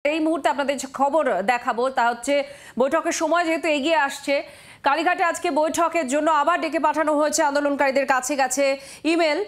এই মুহূর্তে আপনাদের যে খবর দেখাবো তা হচ্ছে বৈঠকের সময় যেহেতু এগিয়ে আসছে, কালীঘাটে আজকে বৈঠকের জন্য আবার ডেকে পাঠানো হয়েছে আন্দোলনকারীদের কাছে কাছে ইমেল।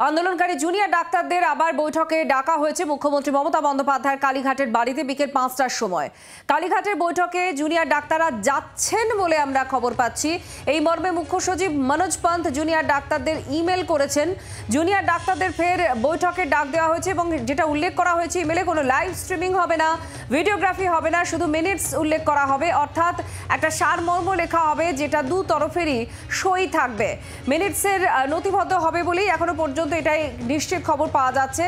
আন্দোলনকারী জুনিয়র ডাক্তারদের আবার বৈঠকে ডাকা হয়েছে মুখ্যমন্ত্রী মমতা বন্দ্যোপাধ্যায়ের কালীঘাটের বাড়িতে বিকেল ৫টার সময়। কালীঘাটের বৈঠকে জুনিয়র ডাক্তাররা যাচ্ছেন বলে আমরা খবর পাচ্ছি। এই মর্মে মুখ্য সচিব মনোজ পন্থ জুনিয়র ডাক্তারদের ইমেল করেছেন। জুনিয়র ডাক্তারদের ফের বৈঠকে ডাক দেওয়া হয়েছে এবং যেটা উল্লেখ করা হয়েছে ইমেলে কোনো লাইভ স্ট্রিমিং হবে না, ভিডিওগ্রাফি হবে না, শুধু মিনিটস উল্লেখ করা হবে, অর্থাৎ একটা সারমর্ম লেখা হবে যেটা দু তরফেরই সই থাকবে। মিনিটসের নথিবদ্ধ হবে বলেই এখনো পর্যন্ত এটাই নিশ্চিত খবর পাওয়া যাচ্ছে।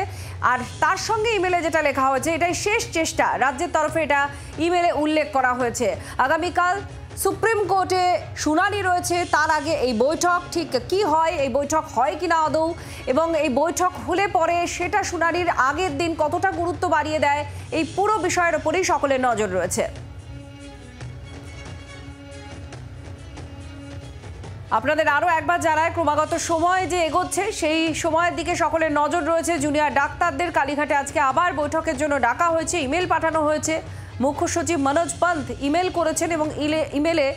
আর তার সঙ্গে ইমেলে যেটা লেখা হয়েছে এটাই শেষ চেষ্টা, রাজ্যের তরফে এটা ইমেলে উল্লেখ করা হয়েছে। আগামীকাল সুপ্রিম কোর্টে শুনানি রয়েছে, তার আগে এই বৈঠক ঠিক কি হয়, এই বৈঠক হয় কিনা আদৌ, এবং এই বৈঠক হলে পরে সেটা শুনানির আগের দিন কতটা গুরুত্ব বাড়িয়ে দেয়, এই পুরো বিষয়ের উপরেই সকলের নজর রয়েছে। আপনাদের আরও একবার জানায়, ক্রমাগত সময় যে এগোচ্ছে সেই সময়ের দিকে সকলের নজর রয়েছে। জুনিয়র ডাক্তারদের কালীঘাটে আজকে আবার বৈঠকের জন্য ডাকা হয়েছে, ইমেল পাঠানো হয়েছে। মুখ্য সচিব মনোজ পন্থ ইমেল করেছেন এবং ইমেলে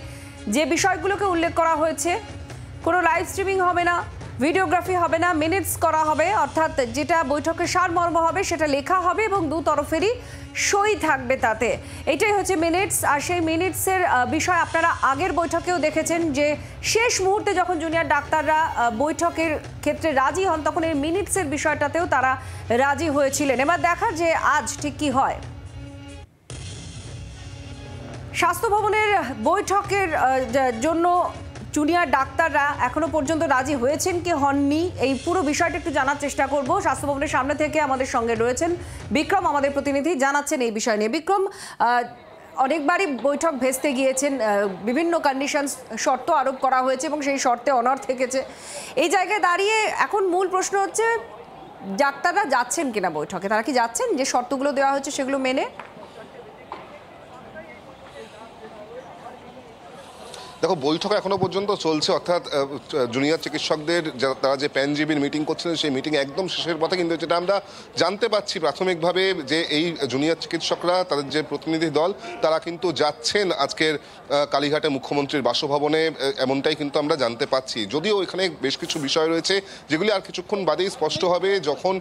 যে বিষয়গুলোকে উল্লেখ করা হয়েছে, কোনো লাইভ স্ট্রিমিং হবে না, ভিডিওগ্রাফি হবে না, মিনিটস করা হবে, অর্থাৎ যেটা বৈঠকের সারমর্ম হবে সেটা লেখা হবে এবং দু তরফেরই সই থাকবে তাতে। এটাই হচ্ছে মিনিটস। আর সেই মিনিটসের বিষয় আপনারা আগের বৈঠকেও দেখেছেন যে শেষ মুহূর্তে যখন জুনিয়র ডাক্তাররা বৈঠকের ক্ষেত্রে রাজি হন তখন এই মিনিটসের বিষয়টাতেও তারা রাজি হয়েছিলেন। এবার দেখা যে আজ ঠিক কি হয়। স্বাস্থ্য ভবনের বৈঠকের জন্য জুনিয়র ডাক্তাররা এখনো পর্যন্ত রাজি হয়েছেন কি হননি, এই পুরো বিষয়টা একটু জানার চেষ্টা করব। স্বাস্থ্য ভবনের সামনে থেকে আমাদের সঙ্গে রয়েছেন বিক্রম, আমাদের প্রতিনিধি, জানাচ্ছেন এই বিষয় নিয়ে। বিক্রম, অনেকবারই বৈঠক ভেস্তে গিয়েছেন, বিভিন্ন কন্ডিশনস শর্ত আরোপ করা হয়েছে এবং সেই শর্তে অনড় থেকেছে। এই জায়গায় দাঁড়িয়ে এখন মূল প্রশ্ন হচ্ছে ডাক্তাররা যাচ্ছেন কিনা বৈঠকে, তারা কি যাচ্ছেন, যে শর্তগুলো দেওয়া হয়েছে সেগুলো মেনে? দেখো, বৈঠক এখনো পর্যন্ত চলছে, অর্থাৎ জুনিয়র চিকিৎসকদের তারা যে প্যানজিবির মিটিং করছিলেন সেই মিটিং একদম শেষের পথে। কিন্তু যেটা আমরা জানতে পাচ্ছি প্রাথমিকভাবে যে এই জুনিয়র চিকিৎসকরা, তাদের যে প্রতিনিধি দল, তারা কিন্তু যাচ্ছেন আজকের কালীঘাটে মুখ্যমন্ত্রীর বাসভবনে, এমনটাই কিন্তু আমরা জানতে পাচ্ছি। যদিও এখানে বেশ কিছু বিষয় রয়েছে যেগুলি আর কিছুক্ষণ বাদেই স্পষ্ট হবে, যখন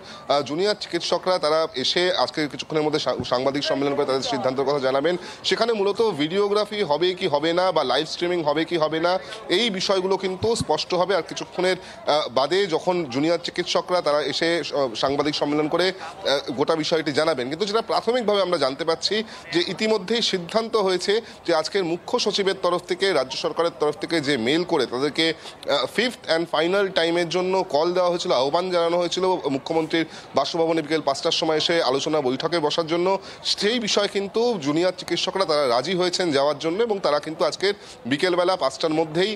জুনিয়র চিকিৎসকরা তারা এসে আজকে কিছুক্ষণের মধ্যে সাংবাদিক সম্মেলন করে তাদের সিদ্ধান্তের কথা জানাবেন। সেখানে মূলত ভিডিওগ্রাফি হবে কি হবে না বা লাইভ স্ট্রিমিং হবে কি হবে না, এই বিষয়গুলো কিন্তু স্পষ্ট হবে আর কিছুক্ষণের বাদে, যখন জুনিয়র চিকিৎসকরা তারা এসে সাংবাদিক সম্মেলন করে গোটা বিষয়টি জানাবেন। কিন্তু যেটা প্রাথমিকভাবে আমরা জানতে পাচ্ছি যে ইতিমধ্যেই সিদ্ধান্ত হয়েছে যে আজকের মুখ্য সচিবের তরফ থেকে, রাজ্য সরকারের তরফ থেকে যে মেল করে তাদেরকে ফিফথ অ্যান্ড ফাইনাল টাইমের জন্য কল দেওয়া হয়েছিল, আহ্বান জানানো হয়েছিল মুখ্যমন্ত্রীর বাসভবনে বিকেল ৫টার সময় এসে আলোচনা বৈঠকে বসার জন্য। সেই বিষয়ে কিন্তু জুনিয়র চিকিৎসকরা তারা রাজি হয়েছেন যাওয়ার জন্য এবং তারা কিন্তু আজকের বিকেলবেলা ৫টার মধ্যেই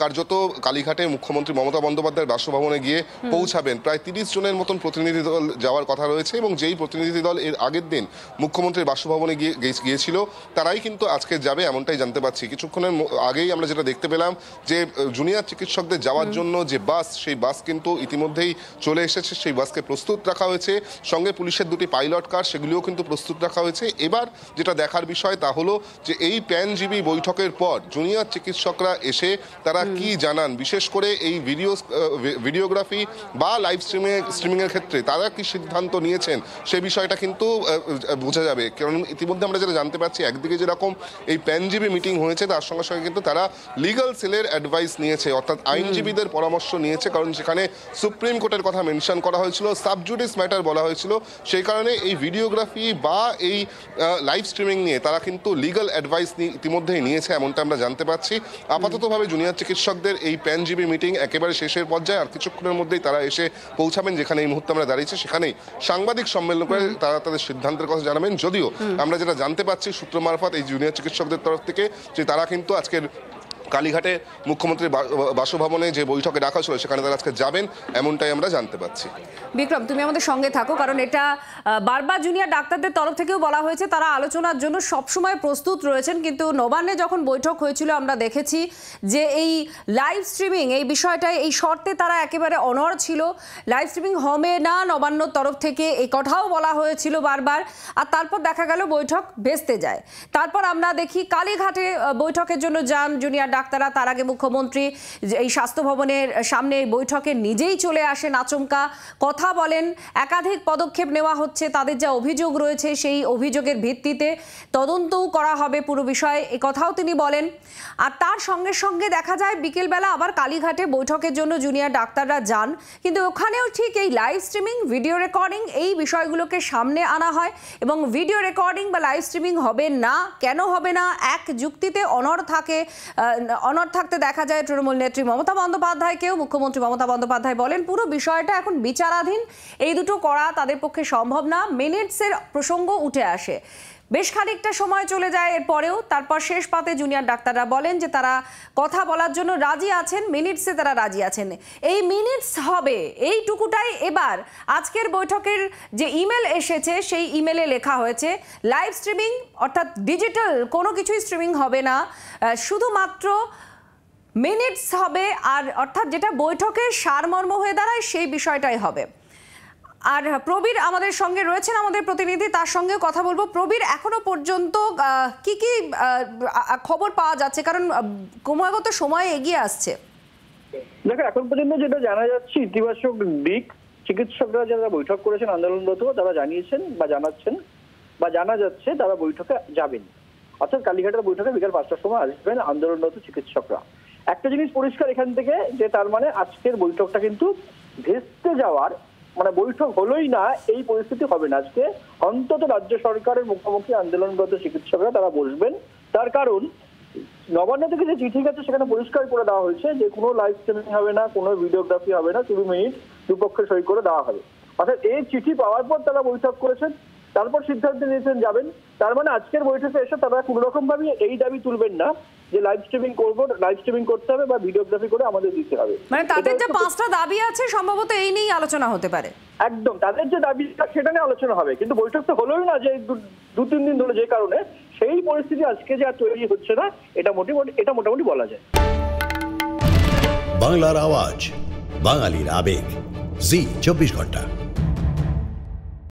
কার্যত কালীঘাটে মুখ্যমন্ত্রী মমতা বন্দ্যোপাধ্যায়ের বাসভবনে গিয়ে পৌঁছাবেন। প্রায় ৩০ জনের মতন প্রতিনিধি দল যাওয়ার কথা রয়েছে এবং যেই প্রতিনিধি দল এর আগের দিন মুখ্যমন্ত্রীর বাসভবনে গিয়েছিল তারাই কিন্তু আজকে যাবে, এমনটাই জানতে পারছি। কিছুক্ষণের আগেই আমরা যেটা দেখতে পেলাম যে জুনিয়র চিকিৎসকদের যাওয়ার জন্য যে বাস, সেই বাস কিন্তু ইতিমধ্যেই চলে এসেছে, সেই বাসকে প্রস্তুত রাখা হয়েছে। সঙ্গে পুলিশের দুটি পাইলট কার, সেগুলিও কিন্তু প্রস্তুত রাখা হয়েছে। এবার যেটা দেখার বিষয় তা হলো যে এই প্যানজিবি বৈঠকের পর জুনিয়র চিকিৎসকরা এসে তারা কি জানান, বিশেষ করে এই ভিডিওগ্রাফি বা লাইভ স্ট্রিমিংয়ের ক্ষেত্রে তারা কি সিদ্ধান্ত নিয়েছেন সে বিষয়টা কিন্তু বোঝা যাবে। কারণ ইতিমধ্যে আমরা যেটা জানতে পারছি, একদিকে যেরকম এই প্যানজিবি মিটিং হয়েছে তার সঙ্গে সঙ্গে কিন্তু তারা লিগাল সেলের অ্যাডভাইস নিয়েছে, অর্থাৎ আইনজীবীদের পরামর্শ নিয়েছে। কারণ সেখানে সুপ্রিম কোর্টের কথা মেনশন করা হয়েছিল, সাবজুডিস ম্যাটার বলা হয়েছিল। সেই কারণে এই ভিডিওগ্রাফি বা এই লাইভ স্ট্রিমিং নিয়ে তারা কিন্তু লিগাল অ্যাডভাইস ইতিমধ্যেই নিয়েছে, এমনটা আমরা জানতে পারছি। আপাততভাবে জুনিয়র চিকিৎসকদের এই প্যানজিবি মিটিং একেবারে শেষের পর্যায়ে, আর কিছুক্ষণের মধ্যেই তারা এসে পৌঁছাবেন যেখানে এই মুহূর্তে আমরা দাঁড়িয়েছি, সেখানেই সাংবাদিক সম্মেলন করে তারা তাদের সিদ্ধান্তের কথা জানাবেন। যদিও আমরা যেটা জানতে পারছি সূত্র মারফত এই জুনিয়র চিকিৎসকদের তরফ থেকে, যে তারা কিন্তু আজকের কালীঘাটে মুখ্যমন্ত্রীর বাসভবনে যে বৈঠকে ডাকা ছিল সেখানে তারা আজকে যাবেন, এমনটাই আমরা জানতে পাচ্ছি। বিক্রম, তুমি আমাদের সঙ্গে থাকো, কারণ এটা বারবার জুনিয়র ডাক্তারদের তরফ থেকেও বলা হয়েছে তারা আলোচনার জন্য সবসময় প্রস্তুত রয়েছেন। কিন্তু নবান্নে যখন বৈঠক হয়েছিল আমরা দেখেছি যে এই লাইভ স্ট্রিমিং এই বিষয়টায় এই শর্তে তারা একেবারে অনড় ছিল। লাইভ স্ট্রিমিং হবে না নবান্নর তরফ থেকে, এই কথাও বলা হয়েছিল বারবার। আর তারপর দেখা গেল বৈঠক ভেস্তে যায়। তারপর আমরা দেখি কালীঘাটে বৈঠকের জন্য যান জুনিয়র ডাক্তাররা। তার আগে মুখ্যমন্ত্রী এই স্বাস্থ্য ভবনের সামনে এই বৈঠকে নিজেই চলে আসেন, আচমকা কথা বলেন। একাধিক পদক্ষেপ নেওয়া হচ্ছে, তাদের যা অভিযোগ রয়েছে সেই অভিযোগের ভিত্তিতে তদন্তও করা হবে পুরো বিষয়ে, এই কথাও তিনি বলেন। আর তার সঙ্গে সঙ্গে দেখা যায় বিকেলবেলা আবার কালীঘাটে বৈঠকের জন্য জুনিয়র ডাক্তাররা যান, কিন্তু ওখানেও ঠিক এই লাইভ স্ট্রিমিং, ভিডিও রেকর্ডিং এই বিষয়গুলোকে সামনে আনা হয় এবং ভিডিও রেকর্ডিং বা লাইভ স্ট্রিমিং হবে না, কেন হবে না, এক যুক্তিতে অনড় থাকতে দেখা যায় তৃণমূল নেত্রী মমতা বন্দ্যোপাধ্যায়কেও। মুখ্যমন্ত্রী মমতা বন্দ্যোপাধ্যায় বলেন পুরো বিষয়টা এখন বিচারাধীন, এই দুটো করা তাদের পক্ষে সম্ভব না। মিনিটসের প্রসঙ্গ উঠে আসে, বেশ খানিকটা সময় চলে যায় এরপরেও। তারপর শেষ পাতে জুনিয়র ডাক্তাররা বলেন যে তারা কথা বলার জন্য রাজি আছেন, মিনিটসে তারা রাজি আছেন। এই মিনিটস হবে এইটুকুটাই। এবার আজকের বৈঠকের যে ইমেল এসেছে সেই ইমেলে লেখা হয়েছে লাইভ স্ট্রিমিং অর্থাৎ ডিজিটাল কোনো কিছুই স্ট্রিমিং হবে না, শুধুমাত্র মিনিটস হবে। আর অর্থাৎ যেটা বৈঠকের সারমর্ম হয়ে দাঁড়ায় সেই বিষয়টাই হবে। আর প্রবীর আমাদের সঙ্গে রয়েছেন, আমাদের প্রতিনিধি, তার সঙ্গে কথা বলবো। প্রবীর, এখনো পর্যন্ত কি কি খবর পাওয়া যাচ্ছে, কারণ ক্রমাগত সময় এগিয়ে আসছে? দেখো, এখন পর্যন্ত যেটা জানা যাচ্ছে ইতিবাচক দিক, চিকিৎসকরা যারা বৈঠক করেছেন আন্দোলনরত তারা জানিয়েছেন বা জানাচ্ছেন বা জানা যাচ্ছে তারা বৈঠকে যাবেন। অর্থাৎ কালীঘাটের বৈঠকে বিকাল 5টার সময় আসবেন আন্দোলনরত চিকিৎসকরা। একটা জিনিস পরিষ্কার এখান থেকে, যে তার মানে আজকের বৈঠকটা কিন্তু ভেস্তে যাওয়ার, মানে বৈঠক হলোই না এই পরিস্থিতি হবে না। আজকে অন্তত রাজ্য সরকারের মুখোমুখি আন্দোলনরত চিকিৎসকরা তারা বসবেন। তার কারণ নবান্ন থেকে যে চিঠি গেছে সেখানে পরিষ্কার করে দেওয়া হয়েছে যে কোনো লাইভ স্ট্রিমিং হবে না, কোনো ভিডিওগ্রাফি হবে না, 2 মিনিট দুপক্ষে সই করে দেওয়া হবে। অর্থাৎ এই চিঠি পাওয়ার পর তারা বৈঠক করেছেন, তারপর সিদ্ধান্ত নিয়েছেন যাবেন। তার মানে আজকের বৈঠকে এসে তারা কোনো রকম ভাবে এই দাবি তুলবেন না যে লাইভ স্ট্রিমিং করবো, লাইভ স্ট্রিমিং করতে হবে বা ভিডিওগ্রাফি করে আমাদের দিতে হবে। মানে তাদের যে 5টা দাবি আছে সম্ভবত এই নিয়েই আলোচনা হতে পারে। একদম, তাদের যে দাবি সেটা নিয়ে আলোচনা হবে, কিন্তু বৈঠক তো হলোই না যে 2-3 দিন ধরে, যে কারণে সেই পরিস্থিতি আজকে যে আর তৈরি হচ্ছে না এটা মোটামুটি বলা যায়। বাংলার আওয়াজ, বাঙালির আবেগ, জি 24 ঘন্টা।